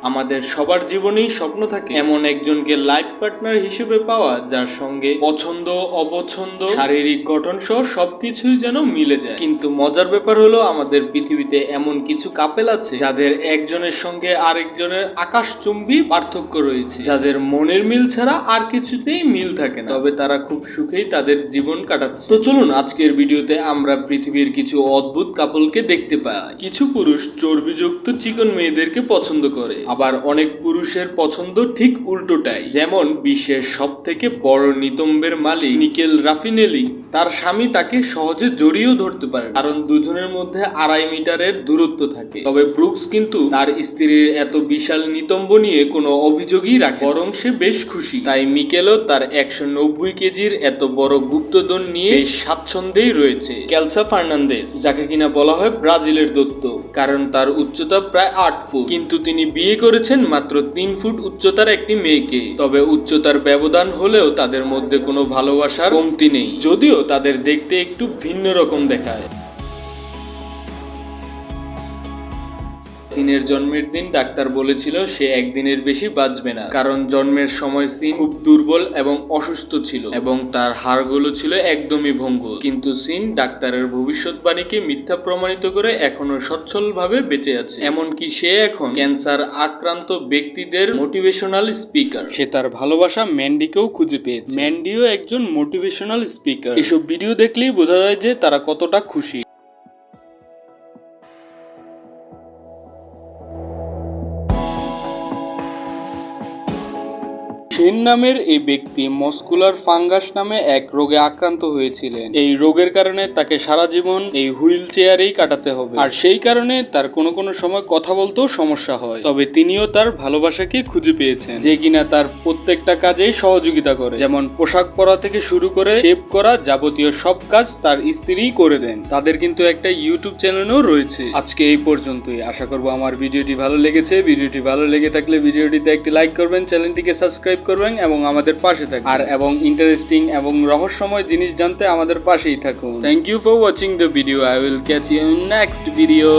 আমাদের সবার জীবনেই স্বপ্ন থাকে এমন একজনকে লাইফ পার্টনার হিসেবে পাওয়া, যার সঙ্গে পছন্দ অপছন্দ শারীরিক গঠন সহ সবকিছুই যেন মিলে যায়। কিন্তু মজার ব্যাপার হলো, আমাদের পৃথিবীতে এমন কিছু কাপেল আছে যাদের একজনের সঙ্গে আরেকজনের আকাশচুম্বী পার্থক্য রয়েছে, যাদের মনের মিল ছাড়া আর কিছুতেই মিল থাকে না, তবে তারা খুব সুখেই তাদের জীবন কাটাচ্ছে। তো চলুন আজকের ভিডিওতে আমরা পৃথিবীর কিছু অদ্ভুত কাপলকে দেখতে পাই। কিছু পুরুষ চর্বিযুক্ত চিকন মেয়েদেরকে পছন্দ করে, আবার অনেক পুরুষের পছন্দ ঠিক উল্টোটাই। যেমন বিশ্বের সব থেকে বড় নিতম্বের মালিক নিকেল রাফিনেলি, তার স্বামী তাকে সহজে জড়িয়েও ধরতে পারে, কারণ দুজনের মধ্যে 2.5 মিটারের দূরত্ব থাকে। তবে ব্রুকস কিন্তু তার স্ত্রীর এত বিশাল নিতম্ব নিয়ে কোনো অভিযোগই রাখে, বরং সে বেশ খুশি। তাই মিকেলও তার 190 কেজির এত বড় গুপ্তধন নিয়ে বেশ স্বাচ্ছন্দ্যেই রয়েছে। কেলসা ফার্নান্দেজ, যাকে কিনা বলা হয় ব্রাজিলের দত্ত, কারণ তার উচ্চতা প্রায় 8 ফুট, কিন্তু তিনি বিয়ে করেছেন মাত্র 3 ফুট উচ্চতার একটি মেয়েকে। তবে উচ্চতার ব্যবধান হলেও তাদের মধ্যে কোনো ভালোবাসার কমতি নেই, যদিও তাদের দেখতে একটু ভিন্ন রকম দেখায়। সিনের জন্মের দিন ডাক্তার বলেছিল সে একদিনের বেশি বাঁচবে না, কারণ জন্মের সময় সিন খুব দুর্বল এবং অসুস্থ ছিল এবং তার হাড়গুলো ছিল একদমই ভঙ্গুর। কিন্তু সিন ডাক্তারের ভবিষ্যৎবাণীকে মিথ্যা প্রমাণিত করে এখনো সচ্ছলভাবে বেঁচে আছে। এমনকি সে এখন ক্যান্সার আক্রান্ত ব্যক্তিদের মোটিভেশনাল স্পিকার। সে তার ভালোবাসা ম্যান্ডিকেও খুঁজে পেয়েছে। ম্যান্ডিও একজন মোটিভেশনাল স্পিকার। এসব ভিডিও দেখলেই বোঝা যায় যে তারা কতটা খুশি। শেন নামের এই ব্যক্তি মস্কুলার ফাঙ্গাস নামে এক রোগে আক্রান্ত হয়েছিলেন। এই রোগের কারণে তাকে সারা জীবন এই হুইল চেয়ারেই কাটাতে হবে, আর সেই কারণে তার কোনো কোনো সময় কথা বলতেও সমস্যা হয়। তবে তিনিও তার ভালোবাসাকে খুঁজে পেয়েছেন, যে কিনা তার প্রত্যেকটা কাজেই সহযোগিতা করে, যেমন পোশাক পরা থেকে শুরু করে শেভ করা, যাবতীয় সব কাজ তার স্ত্রীই করে দেন। তাদের কিন্তু একটা ইউটিউব চ্যানেলও রয়েছে। আজকে এই পর্যন্তই। আশা করবো আমার ভিডিওটি ভালো লেগেছে। ভিডিওটি ভালো লেগে থাকলে ভিডিওটিতে একটি লাইক করবেন, চ্যানেলটিকে সাবস্ক্রাইব করবেন এবং আমাদের পাশে থাকবেন। আর এবং ইন্টারেস্টিং এবং রহস্যময় জিনিস জানতে আমাদের পাশেই থাকুন। Thank you for watching the video. I will catch you in next video.